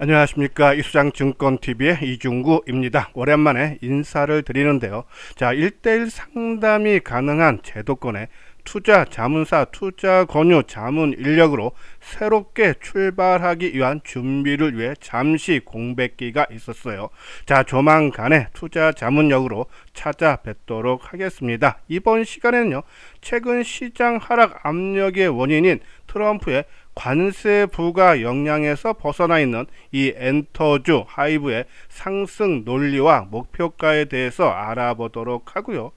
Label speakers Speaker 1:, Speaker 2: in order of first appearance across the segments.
Speaker 1: 안녕하십니까. 이수장증권TV의 이중구입니다. 오랜만에 인사를 드리는데요. 자, 1대1 상담이 가능한 제도권의 투자 자문사 투자 권유 자문 인력으로 새롭게 출발하기 위한 준비를 위해 잠시 공백기가 있었어요. 자, 조만간에 투자 자문역으로 찾아뵙도록 하겠습니다. 이번 시간에는요, 최근 시장 하락 압력의 원인인 트럼프의 관세 부과 영향에서 벗어나 있는 이 엔터주 하이브의 상승 논리와 목표가에 대해서 알아보도록 하고요.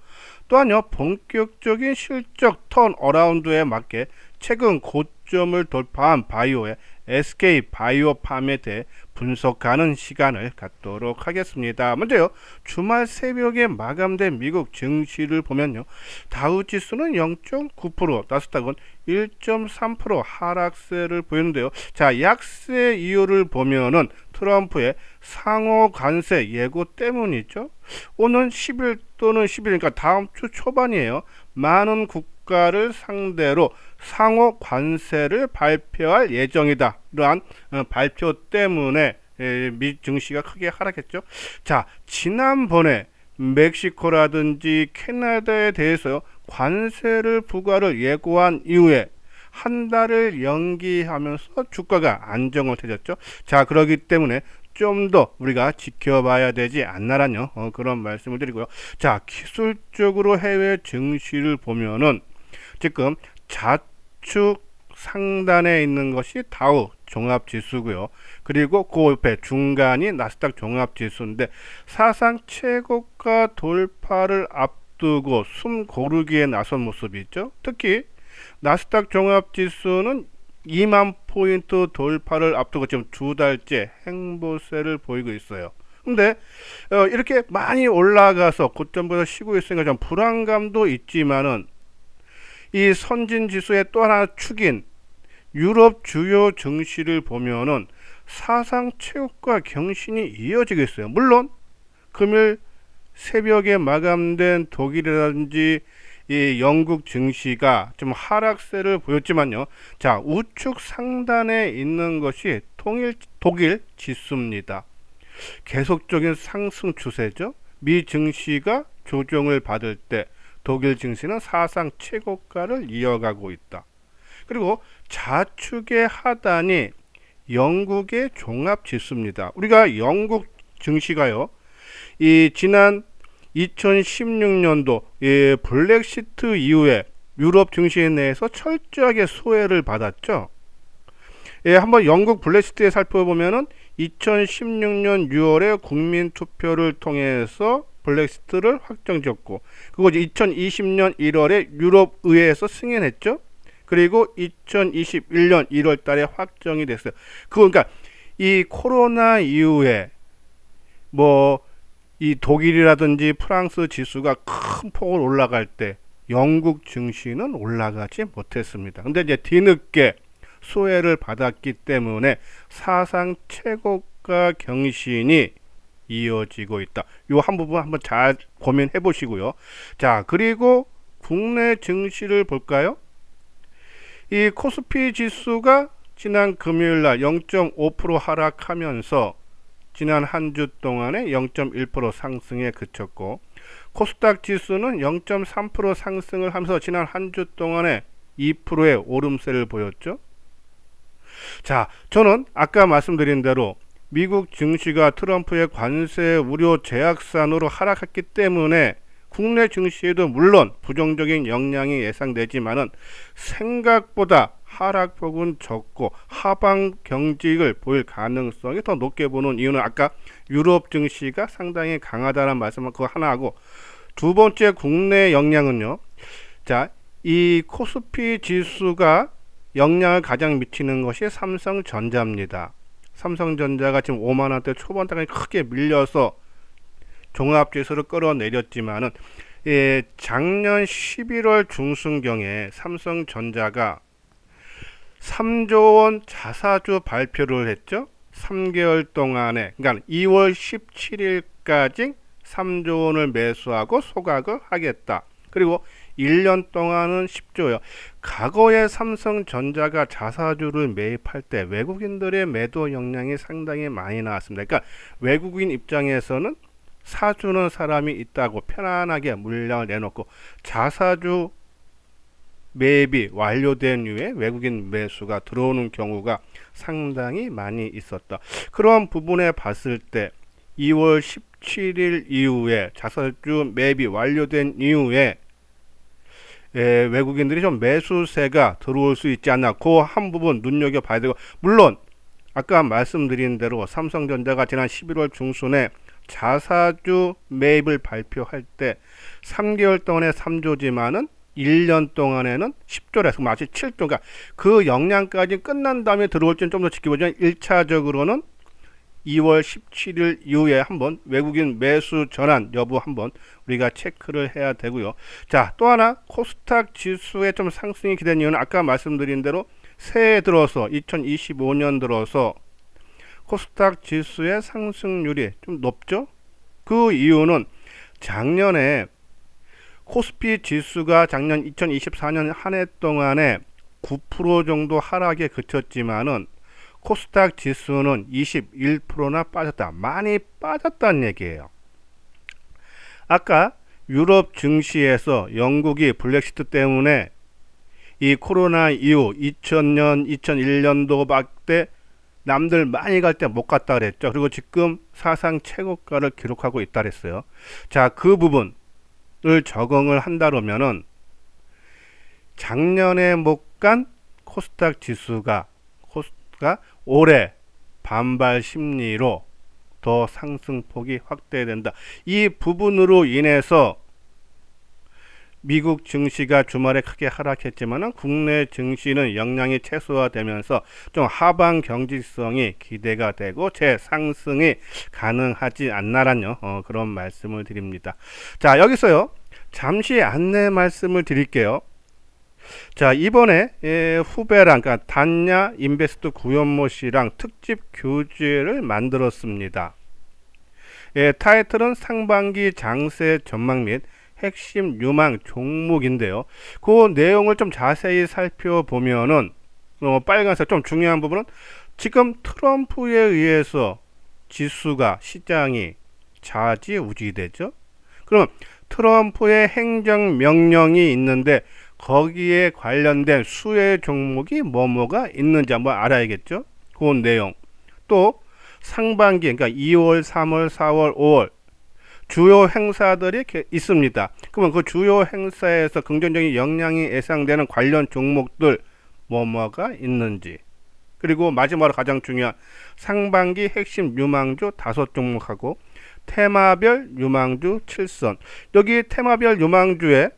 Speaker 1: 또한요, 본격적인 실적 턴어라운드에 맞게 최근 고점을 돌파한 바이오의 SK 바이오팜에 대해 분석하는 시간을 갖도록 하겠습니다. 먼저요, 주말 새벽에 마감된 미국 증시를 보면요, 다우지수는 0.9%, 나스닥은 1.3% 하락세를 보이는데요. 자, 약세 이유를 보면은 트럼프의 상호 관세 예고 때문이죠. 오는 10일 또는 10일, 그러니까 다음 주 초반이에요. 많은 국가를 상대로 상호 관세를 발표할 예정이다. 이러한 발표 때문에 미 증시가 크게 하락했죠. 자, 지난번에 멕시코라든지 캐나다에 대해서 관세를 부과를 예고한 이후에 한 달을 연기하면서 주가가 안정화되었죠. 자, 그렇기 때문에 좀 더 우리가 지켜봐야 되지 않나라뇨, 그런 말씀을 드리고요. 자, 기술적으로 해외 증시를 보면은 지금 좌측 상단에 있는 것이 다우 종합지수고요. 그리고 그 옆에 중간이 나스닥 종합지수인데 사상 최고가 돌파를 앞두고 숨 고르기에 나선 모습이 있죠. 특히 나스닥 종합지수는 2만 포인트 돌파를 앞두고 지금 두 달째 행보세를 보이고 있어요. 근데 이렇게 많이 올라가서 고점보다 쉬고 있으니까 좀 불안감도 있지만은 이 선진 지수의 또 하나 축인 유럽 주요 증시를 보면은 사상 최고가 경신이 이어지고 있어요. 물론 금요일 새벽에 마감된 독일이라든지 이 영국 증시가 좀 하락세를 보였지만요. 자, 우측 상단에 있는 것이 독일 지수입니다. 계속적인 상승 추세죠. 미 증시가 조정을 받을 때 독일 증시는 사상 최고가를 이어가고 있다. 그리고 좌측의 하단이 영국의 종합지수입니다. 우리가 영국 증시가요, 이 지난 2016년도 블랙시트 이후에 유럽 증시 내에서 철저하게 소외를 받았죠. 한번 영국 블랙시트에 살펴보면은 2016년 6월에 국민투표를 통해서 블랙시트를 확정지었고, 그거 이제 2020년 1월에 유럽 의회에서 승인했죠. 그리고 2021년 1월 달에 확정이 됐어요. 그러니까 이 코로나 이후에 이 독일이라든지 프랑스 지수가 큰 폭으로 올라갈 때 영국 증시는 올라가지 못했습니다. 근데 이제 뒤늦게 소외를 받았기 때문에 사상 최고가 경신이 이어지고 있다. 요 한 부분 한번 잘 고민해 보시고요. 자, 그리고 국내 증시를 볼까요? 이 코스피 지수가 지난 금요일날 0.5% 하락하면서 지난 한 주 동안에 0.1% 상승에 그쳤고, 코스닥 지수는 0.3% 상승을 하면서 지난 한 주 동안에 2%의 오름세를 보였죠. 자, 저는 아까 말씀드린 대로 미국 증시가 트럼프의 관세 우려 제약산으로 하락했기 때문에 국내 증시에도 물론 부정적인 영향이 예상되지만은 생각보다 하락폭은 적고 하방 경직을 보일 가능성이 더 높게 보는 이유는 아까 유럽 증시가 상당히 강하다는 말씀을 그거 하나 하고, 두 번째 국내 영향은요. 자, 이 코스피 지수가 영향을 가장 미치는 것이 삼성전자입니다. 삼성전자가 지금 5만원대 초반대까지 크게 밀려서 종합지수를 끌어내렸지만은 작년 11월 중순경에 삼성전자가 3조 원 자사주 발표를 했죠. 3개월 동안에, 그러니까 2월 17일까지 3조 원을 매수하고 소각을 하겠다. 그리고 1년 동안은 10조요. 과거에 삼성전자가 자사주를 매입할 때 외국인들의 매도 역량이 상당히 많이 나왔습니다. 그러니까 외국인 입장에서는 사주는 사람이 있다고 편안하게 물량을 내놓고 자사주 매입이 완료된 이후에 외국인 매수가 들어오는 경우가 상당히 많이 있었다. 그런 부분에 봤을 때 2월 17일 이후에 자사주 매입이 완료된 이후에 외국인들이 좀 매수세가 들어올 수 있지 않나, 그 한 부분 눈여겨봐야 되고, 물론 아까 말씀드린 대로 삼성전자가 지난 11월 중순에 자사주 매입을 발표할 때 3개월 동안에 3조지만은 1년 동안에는 10조래서 마치 7조, 그러니까 그 역량까지 끝난 다음에 들어올지는 좀 더 지켜보지만 1차적으로는 2월 17일 이후에 한번 외국인 매수 전환 여부 한번 우리가 체크를 해야 되고요. 자, 또 하나 코스닥 지수의 좀 상승이 기대된 이유는 아까 말씀드린 대로 새해 들어서 2025년 들어서 코스닥 지수의 상승률이 좀 높죠. 그 이유는 작년에 코스피 지수가 작년 2024년 한 해 동안에 9% 정도 하락에 그쳤지만은 코스닥 지수는 21%나 빠졌다. 많이 빠졌다는 얘기예요. 아까 유럽 증시에서 영국이 블랙시트 때문에 이 코로나 이후 2000년, 2001년도 때 남들 많이 갈 때 못 갔다 그랬죠. 그리고 지금 사상 최고가를 기록하고 있다 그랬어요. 자, 그 부분을 적응을 한다면은 작년에 못 간 코스닥 지수가 올해 반발 심리로 더 상승폭이 확대된다. 이 부분으로 인해서 미국 증시가 주말에 크게 하락했지만 국내 증시는 영향이 최소화되면서 좀 하방 경직성이 기대가 되고 재상승이 가능하지 않나라는 그런 말씀을 드립니다. 자, 여기서요 잠시 안내 말씀을 드릴게요. 자, 이번에 후배랑 그러니까 단야 인베스트 구현모 씨랑 특집 교재를 만들었습니다. 타이틀은 상반기 장세 전망 및 핵심 유망 종목인데요. 그 내용을 좀 자세히 살펴보면은 빨간색 좀 중요한 부분은 지금 트럼프에 의해서 지수가 시장이 좌지우지되죠. 그럼 트럼프의 행정명령이 있는데 거기에 관련된 수혜 종목이 뭐가 있는지 한번 알아야겠죠. 그 내용. 또 상반기 그러니까 2월, 3월, 4월, 5월 주요 행사들이 있습니다. 그러면 그 주요 행사에서 긍정적인 영향이 예상되는 관련 종목들 뭐가 있는지, 그리고 마지막으로 가장 중요한 상반기 핵심 유망주 5종목하고 테마별 유망주 7선. 여기 테마별 유망주에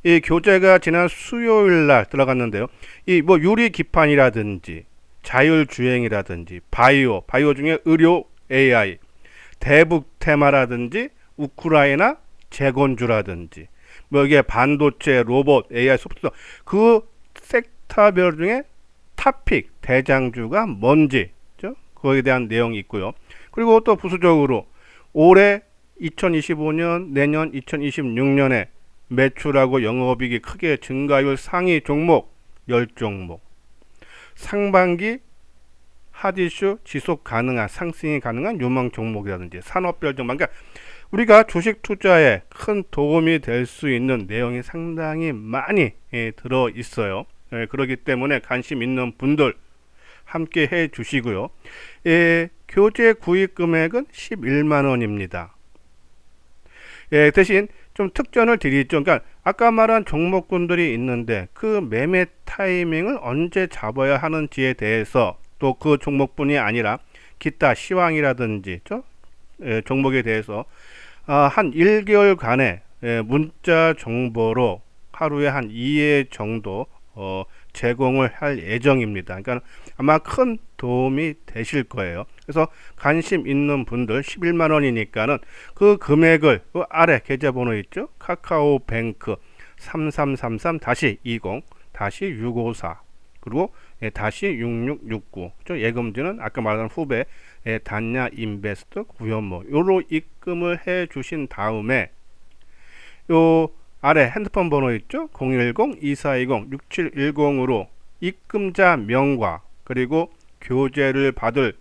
Speaker 1: 이 교재가 지난 수요일 날 들어갔는데요. 이 뭐 유리 기판이라든지 자율주행이라든지 바이오 중에 의료 AI, 대북 테마라든지 우크라이나 재건주라든지 뭐 이게 반도체, 로봇, AI, 소프트웨어 그 섹터별 중에 탑픽 대장주가 뭔지 그거에 대한 내용이 있고요. 그리고 또 부수적으로 올해 2025년 내년 2026년에 매출하고 영업이익이 크게 증가율 상위 종목 10종목, 상반기 핫이슈 지속 가능한 상승이 가능한 유망 종목이라든지 산업별 종목, 그러니까 우리가 주식 투자에 큰 도움이 될 수 있는 내용이 상당히 많이 들어 있어요. 그렇기 때문에 관심 있는 분들 함께 해 주시고요. 교재 구입 금액은 11만원입니다. 대신 좀 특전을 드리죠. 그러니까 아까 말한 종목군들이 있는데 그 매매 타이밍을 언제 잡아야 하는지에 대해서, 또 그 종목뿐이 아니라 기타 시황이라든지 종목에 대해서 한 1개월간의 문자 정보로 하루에 한 2회 정도 제공을 할 예정입니다. 그러니까 아마 큰 도움이 되실 거예요. 그래서 관심 있는 분들 11만원이니까는 그 금액을 그 아래 계좌번호 있죠? 카카오뱅크 3333-20-654 그리고 -6669 예금지는 아까 말한 후배 단야 인베스트 구현모 요로 입금을 해 주신 다음에 요 아래 핸드폰 번호 있죠? 010-2420-6710으로 입금자 명과 그리고 교재를 받을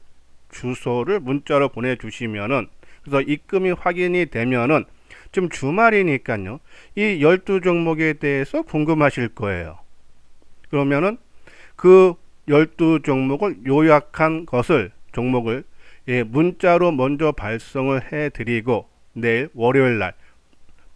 Speaker 1: 주소를 문자로 보내주시면은, 그래서 입금이 확인이 되면은, 지금 주말이니까요, 이 12종목에 대해서 궁금하실 거예요. 그러면은 그 12종목을 요약한 것을, 종목을 문자로 먼저 발송을 해드리고, 내일 월요일날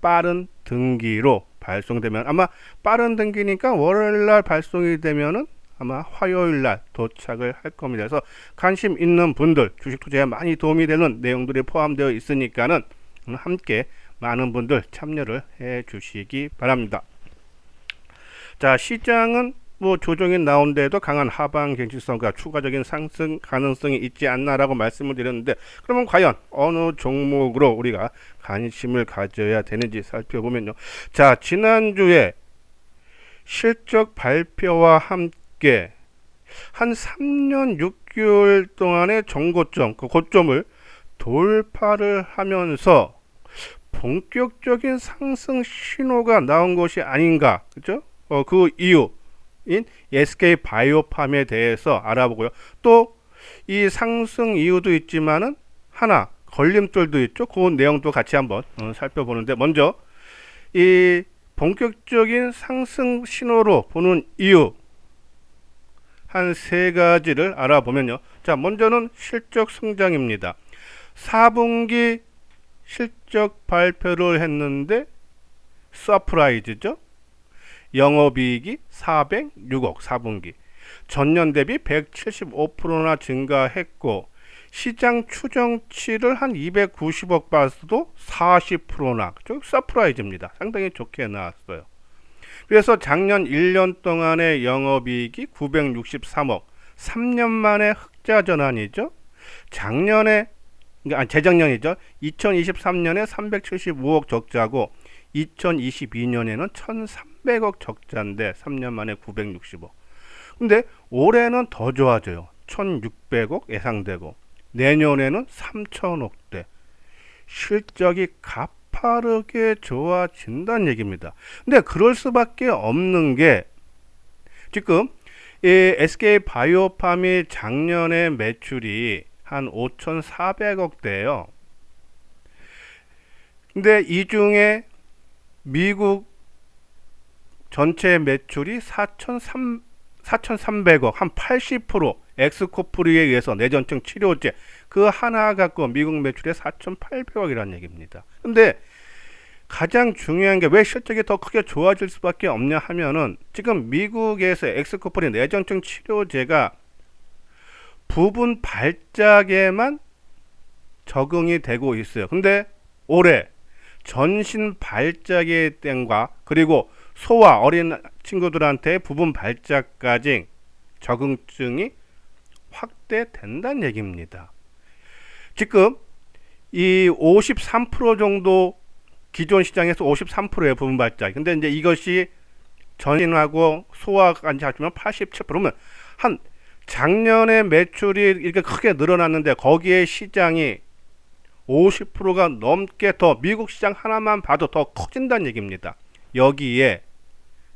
Speaker 1: 빠른 등기로 발송되면, 아마 빠른 등기니까 월요일날 발송이 되면은 아마 화요일날 도착을 할 겁니다. 그래서 관심 있는 분들, 주식 투자에 많이 도움이 되는 내용들이 포함되어 있으니까는 함께 많은 분들 참여를 해 주시기 바랍니다. 자, 시장은 뭐 조정이 나온데도 강한 하방 경직성과 추가적인 상승 가능성이 있지 않나라고 말씀을 드렸는데, 그러면 과연 어느 종목으로 우리가 관심을 가져야 되는지 살펴보면요. 자, 지난주에 실적 발표와 함께 한 3년 6개월 동안의 정고점, 그 고점을 돌파를 하면서 본격적인 상승 신호가 나온 것이 아닌가, 그죠? 그 이유인 SK 바이오팜에 대해서 알아보고요. 또 이 상승 이유도 있지만은 하나 걸림돌도 있죠. 그 내용도 같이 한번 살펴보는데, 먼저 이 본격적인 상승 신호로 보는 이유 한 세 가지를 알아보면요. 자, 먼저는 실적 성장입니다. 4분기 실적 발표를 했는데 서프라이즈죠. 영업이익이 406억 4분기. 전년 대비 175%나 증가했고, 시장 추정치를 한 290억 봤어도 40%나, 그죠? 서프라이즈입니다. 상당히 좋게 나왔어요. 그래서 작년 1년 동안의 영업이익이 963억, 3년 만에 흑자 전환이죠. 작년에, 재작년이죠. 2023년에 375억 적자고 2022년에는 1300억 적자인데 3년 만에 960억. 근데 올해는 더 좋아져요. 1600억 예상되고 내년에는 3000억대. 실적이 가파르게 좋아진다는 얘기입니다. 근데 그럴 수밖에 없는 게, 지금 이 SK 바이오팜이 작년에 매출이 한 5,400억대예요. 근데 이 중에 미국 전체 매출이 4,300억, 한 80%, 엑스코프리에 의해서 뇌전증 치료제 그 하나 갖고 미국 매출의 4,800억이라는 얘기입니다. 근데 가장 중요한 게 왜 실적이 더 크게 좋아질 수밖에 없냐 하면은, 지금 미국에서 엑스코프리 뇌전증 치료제가 부분 발작에만 적응이 되고 있어요. 근데 올해 전신 발작의 땡과 그리고 소아 어린 친구들한테 부분 발작까지 적응증이 확대된다는 얘기입니다. 지금 이 53% 정도, 기존 시장에서 53%의 부분 발작. 근데 이제 이것이 전신하고 소아까지 합치면 87%면, 한 작년에 매출이 이렇게 크게 늘어났는데 거기에 시장이 50%가 넘게 더, 미국 시장 하나만 봐도 더 커진다는 얘기입니다. 여기에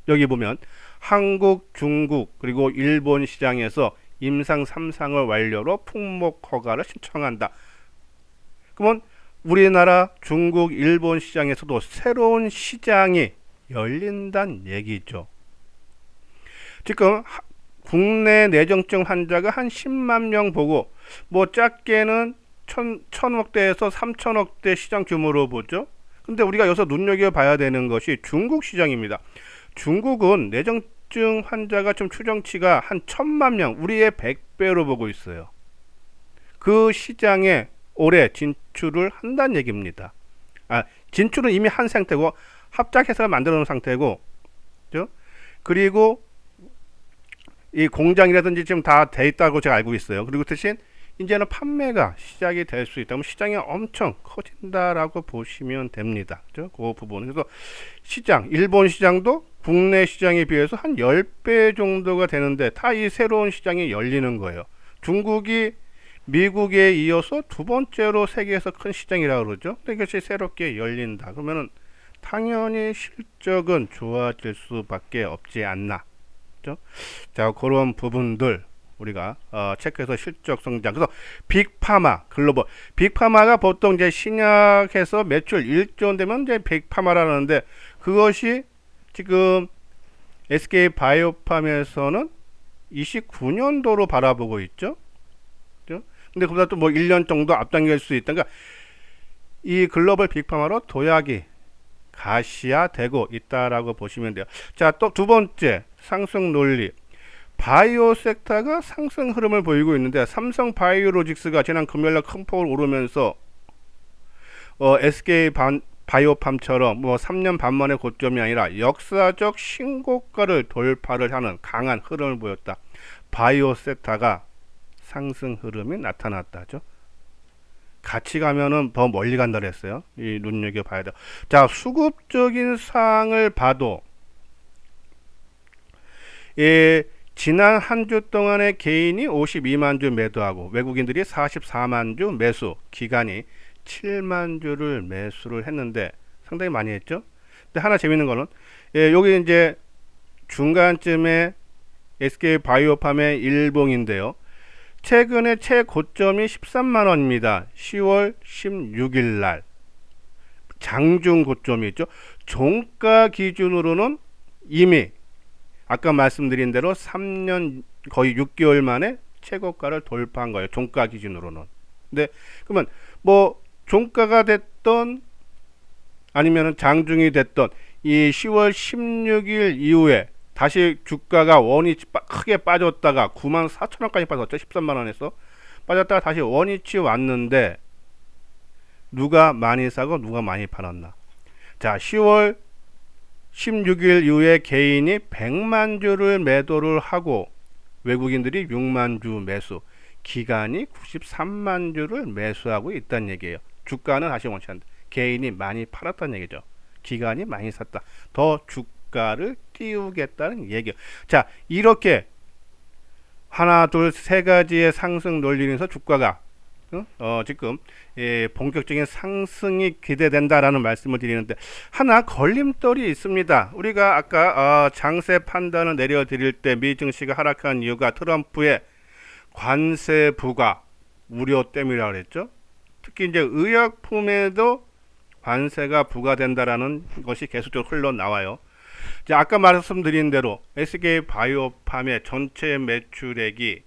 Speaker 1: 여기 보면 한국, 중국 그리고 일본 시장에서 임상 3상을 완료로 품목 허가를 신청한다. 그러면 우리나라, 중국, 일본 시장에서도 새로운 시장이 열린다는 얘기죠. 지금 국내 뇌전증 환자가 한 10만 명 보고, 뭐 작게는 1,000억대에서 3,000억대 시장 규모로 보죠. 근데 우리가 여기서 눈여겨봐야 되는 것이 중국 시장입니다. 중국은 뇌전증 환자가 좀 추정치가 한 1,000만 명, 우리의 100배로 보고 있어요. 그 시장에 올해 진출을 한다는 얘기입니다. 진출은 이미 한 상태고, 합작해서 만들어 놓은 상태고, 그죠? 그리고 이 공장이라든지 지금 다 돼 있다고 제가 알고 있어요. 그리고 대신 이제는 판매가 시작이 될 수 있다면 시장이 엄청 커진다라고 보시면 됩니다. 그죠? 그 부분. 그래서 시장, 일본 시장도 국내 시장에 비해서 한 10배 정도가 되는데 다 이 새로운 시장이 열리는 거예요. 중국이 미국에 이어서 두 번째로 세계에서 큰 시장이라고 그러죠. 근데 이것이 새롭게 열린다. 그러면은 당연히 실적은 좋아질 수밖에 없지 않나. 그죠? 자, 그런 부분들 우리가 체크해서 실적 성장. 그래서 빅파마 글로벌 빅파마가 보통 이제 신약해서 매출 1조 되면 이제 빅파마라는데 그것이 지금 SK 바이오팜에서는 29년도로 바라보고 있죠. 그죠? 근데 그보다 또 뭐 1년 정도 앞당길 수 있다. 그러니까 이 글로벌 빅파마로 도약이 가시화되고 있다라고 보시면 돼요. 자, 또 두 번째 상승 논리. 바이오 섹터가 상승 흐름을 보이고 있는데 삼성 바이오로직스가 지난 금요일날 큰 폭을 오르면서 SK 바이오팜처럼 뭐 3년 반 만의 고점이 아니라 역사적 신고가를 돌파를 하는 강한 흐름을 보였다. 바이오 섹터가 상승 흐름이 나타났다죠. 같이 가면은 더 멀리 간다 그랬어요. 이 눈여겨봐야 돼. 자, 수급적인 사항을 봐도 지난 한 주 동안에 개인이 52만 주 매도하고 외국인들이 44만 주 매수, 기관이 7만 주를 매수를 했는데 상당히 많이 했죠. 근데 하나 재밌는 거는 여기 이제 중간쯤에 SK 바이오팜의 일봉인데요. 최근에 최고점이 13만 원입니다. 10월 16일 날 장중 고점이 있죠. 종가 기준으로는 이미 아까 말씀드린 대로 3년 거의 6개월 만에 최고가를 돌파한 거예요. 종가 기준으로는. 근데 그러면 뭐 종가가 됐던 아니면은 장중이 됐던 이 10월 16일 이후에 다시 주가가 원위치 크게 빠졌다가 94,000원까지 빠졌죠. 13만 원에서 빠졌다가 다시 원위치 왔는데 누가 많이 사고 누가 많이 팔았나? 자, 10월 16일 이후에 개인이 100만 주를 매도를 하고 외국인들이 6만 주 매수, 기관이 93만 주를 매수하고 있다는 얘기예요. 주가는 다시 원치 않는다. 개인이 많이 팔았다는 얘기죠. 기관이 많이 샀다. 더 주가를 띄우겠다는 얘기예요. 자, 이렇게 하나, 둘, 세 가지의 상승 논리에서 주가가 지금 본격적인 상승이 기대된다라는 말씀을 드리는데 하나 걸림돌이 있습니다. 우리가 아까 장세 판단을 내려드릴 때 미 증시가 하락한 이유가 트럼프의 관세 부과 우려 때문이라고 그랬죠. 특히 이제 의약품에도 관세가 부과된다라는 것이 계속적으로 흘러나와요. 이제 아까 말씀드린 대로 SK 바이오팜의 전체 매출액이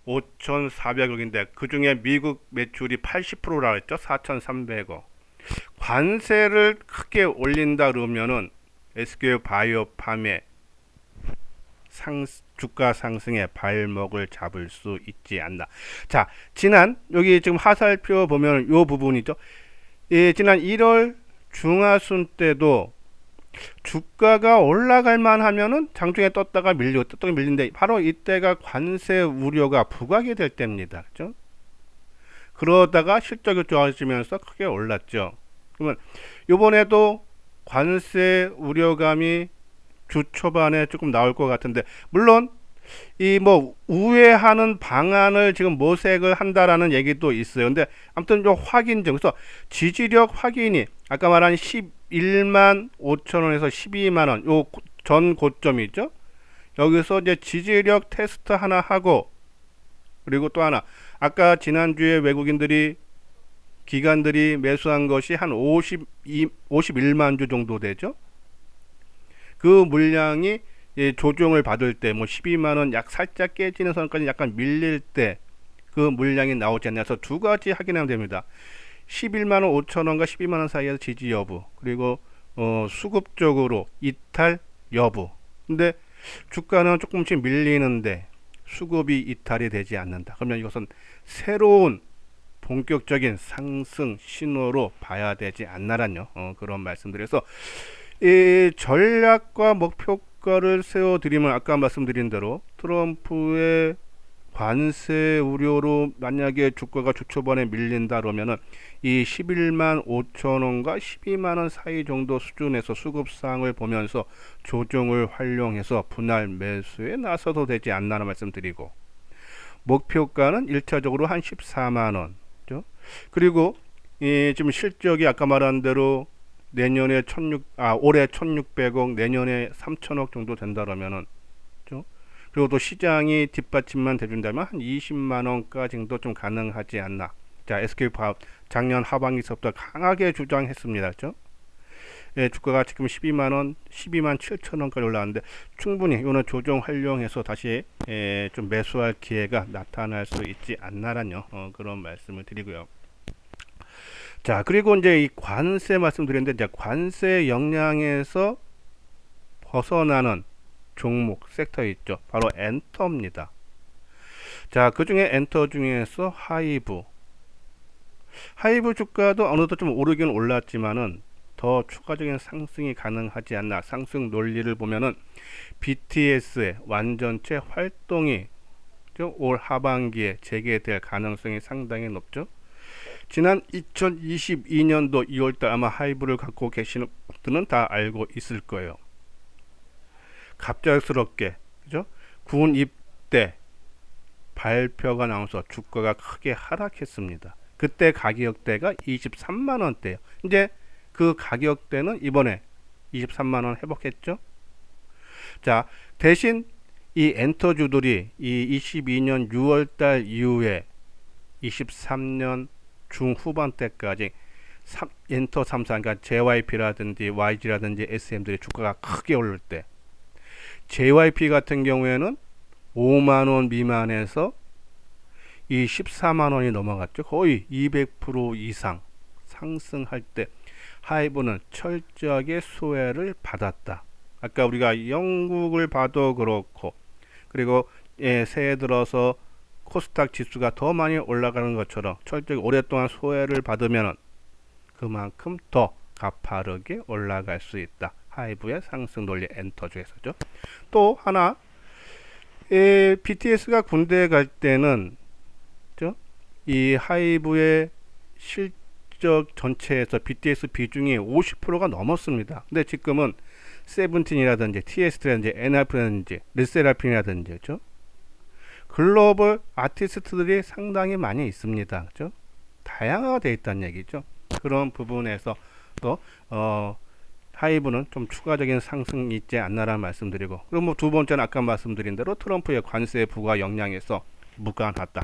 Speaker 1: 5,400억인데 그 중에 미국 매출이 80%라고 했죠. 4,300억. 관세를 크게 올린다 그러면은 SK 바이오팜의 주가 상승의 발목을 잡을 수 있지 않나. 자, 지난 여기 지금 화살표 보면 요 부분이죠. 지난 1월 중하순 때도 주가가 올라갈만 하면은 장중에 떴다가 밀리는데 바로 이때가 관세 우려가 부각이 될 때입니다. 그죠? 그러다가 실적이 좋아지면서 크게 올랐죠. 그러면 이번에도 관세 우려감이 주 초반에 조금 나올 것 같은데 물론 이 뭐 우회하는 방안을 지금 모색을 한다라는 얘기도 있어요. 근데 아무튼 좀 확인점. 그래서 지지력 확인이 아까 말한 11만 5천 원에서 12만 원 요 전 고점이 있죠. 여기서 이제 지지력 테스트 하나 하고 그리고 또 하나 아까 지난주에 외국인들이 기관들이 매수한 것이 한 51만 주 정도 되죠. 그 물량이 조정을 받을 때 뭐 12만원 약 살짝 깨지는 선까지 약간 밀릴 때 그 물량이 나오지 않나 해서 두 가지 확인하면 됩니다. 11만원 5천원과 12만원 사이에서 지지 여부 그리고 수급적으로 이탈 여부. 근데 주가는 조금씩 밀리는데 수급이 이탈이 되지 않는다. 그러면 이것은 새로운 본격적인 상승 신호로 봐야 되지 않나란요. 그런 말씀드려서 이 전략과 목표가를 세워드리면 아까 말씀드린 대로 트럼프의 관세 우려로 만약에 주가가 주초반에 밀린다 그러면은 이 11만 5천원과 12만원 사이 정도 수준에서 수급상을 보면서 조정을 활용해서 분할 매수에 나서도 되지 않나라는 말씀드리고 목표가는 1차적으로 한 14만원 그리고 지금 실적이 아까 말한 대로 내년에 올해 1600억, 내년에 3000억 정도 된다라면은, 그죠? 그리고 또 시장이 뒷받침만 돼준다면 한 20만 원까지도 좀 가능하지 않나. 자, SK파워 작년 하반기서부터 강하게 주장했습니다. 그죠? 예, 주가가 지금 12만 원, 12만 7천 원까지 올라왔는데 충분히 이거는 조정 활용해서 다시 좀 매수할 기회가 나타날 수 있지 않나라는 그런 말씀을 드리고요. 자, 그리고 이제 이 관세 말씀드렸는데 이제 관세 영향에서 벗어나는 종목 섹터 있죠. 바로 엔터입니다. 자, 그 중에 엔터 중에서 하이브 주가도 어느덧 좀 오르긴 올랐지만은 더 추가적인 상승이 가능하지 않나. 상승 논리를 보면은 BTS의 완전체 활동이 올 하반기에 재개될 가능성이 상당히 높죠. 지난 2022년도 2월달 아마 하이브를 갖고 계시는 분들은 다 알고 있을 거예요. 갑작스럽게 그죠? 군 입대 발표가 나와서 주가가 크게 하락했습니다. 그때 가격대가 23만 원대예요. 이제 그 가격대는 이번에 23만 원 회복했죠. 자, 대신 이 엔터주들이 이 22년 6월달 이후에 23년 중후반대까지 엔터 3사, 그러니까 JYP라든지 YG라든지 SM들의 주가가 크게 오를 때, JYP 같은 경우에는 5만 원 미만에서 이 14만 원이 넘어갔죠. 거의 200% 이상 상승할 때 하이브는 철저하게 소외를 받았다. 아까 우리가 영국을 봐도 그렇고, 그리고 새해 들어서 코스닥 지수가 더 많이 올라가는 것처럼 철저히 오랫동안 소외를 받으면 그만큼 더 가파르게 올라갈 수 있다. 하이브의 상승 논리 엔터주에서죠. 또 하나, BTS가 군대에 갈 때는 이 하이브의 실적 전체에서 BTS 비중이 50%가 넘었습니다. 근데 지금은 세븐틴이라든지 TST라든지 NRF라든지 르세라핌이라든지 그죠? 글로벌 아티스트들이 상당히 많이 있습니다. 그죠? 다양화가 되어 있다는 얘기죠. 그런 부분에서 또 하이브는 좀 추가적인 상승이 있지 않나라는 말씀드리고, 그리고 뭐 두 번째는 아까 말씀드린 대로 트럼프의 관세 부과 영향에서 무관하다.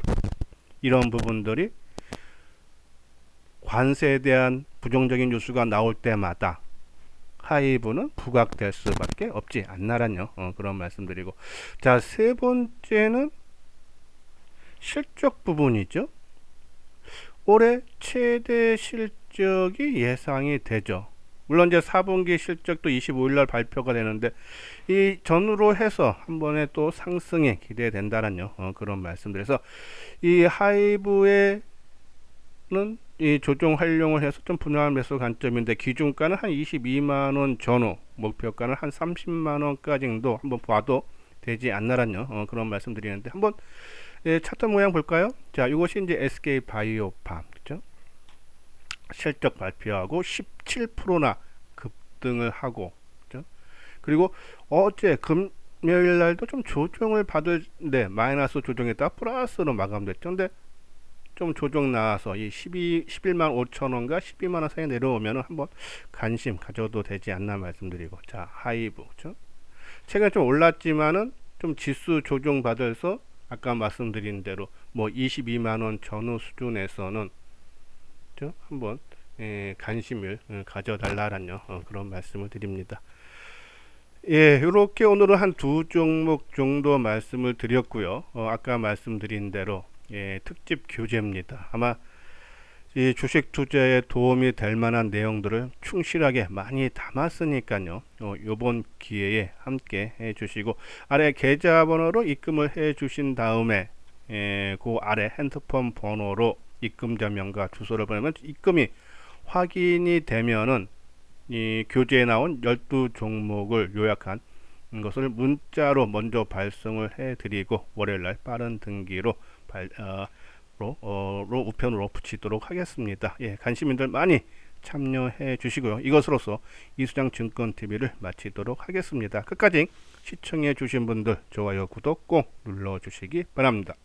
Speaker 1: 이런 부분들이 관세에 대한 부정적인 뉴스가 나올 때마다 하이브는 부각될 수밖에 없지 않나라는 그런 말씀드리고, 자, 세 번째는 실적 부분이죠. 올해 최대 실적이 예상이 되죠. 물론 이제 4분기 실적도 25일날 발표가 되는데 이 전후로 해서 한 번에 또 상승이 기대된다는 그런 말씀드려서 이 하이브에는 이 조정 활용을 해서 좀 분할 매수 관점인데 기준가는 한 22만원 전후, 목표가는 한 30만원까지도 한번 봐도 되지 않나라는 그런 말씀드리는데 한번 차트 모양 볼까요? 자, 이것이 이제 SK 바이오팜 그죠? 실적 발표하고 17%나 급등을 하고, 그죠? 그리고 어제 금요일 날도 좀 조정을 받을데 마이너스 조정했다 플러스로 마감됐죠. 근데 좀 조정 나와서 이 11만 5천 원과 12만 원 사이 내려오면 한번 관심 가져도 되지 않나 말씀드리고, 자, 하이브 그죠? 최근에 좀 올랐지만은 좀 지수 조정 받아서 아까 말씀드린 대로 뭐 22만 원 전후 수준에서는 한번 관심을 가져달라는 그런 말씀을 드립니다. 예, 이렇게 오늘은 한 두 종목 정도 말씀을 드렸고요. 아까 말씀드린 대로 특집 교재입니다. 아마 이 주식 투자에 도움이 될 만한 내용들을 충실하게 많이 담았으니까요. 요번 기회에 함께 해 주시고 아래 계좌번호로 입금을 해 주신 다음에 그 아래 핸드폰 번호로 입금자 명과 주소를 보내면 입금이 확인이 되면은 이 교재에 나온 12종목을 요약한 것을 문자로 먼저 발송을 해 드리고 월요일날 빠른 등기로 우편으로 붙이도록 하겠습니다. 예, 관심인들 많이 참여해 주시고요. 이것으로서 이수장 증권TV를 마치도록 하겠습니다. 끝까지 시청해 주신 분들 좋아요 구독 꼭 눌러 주시기 바랍니다.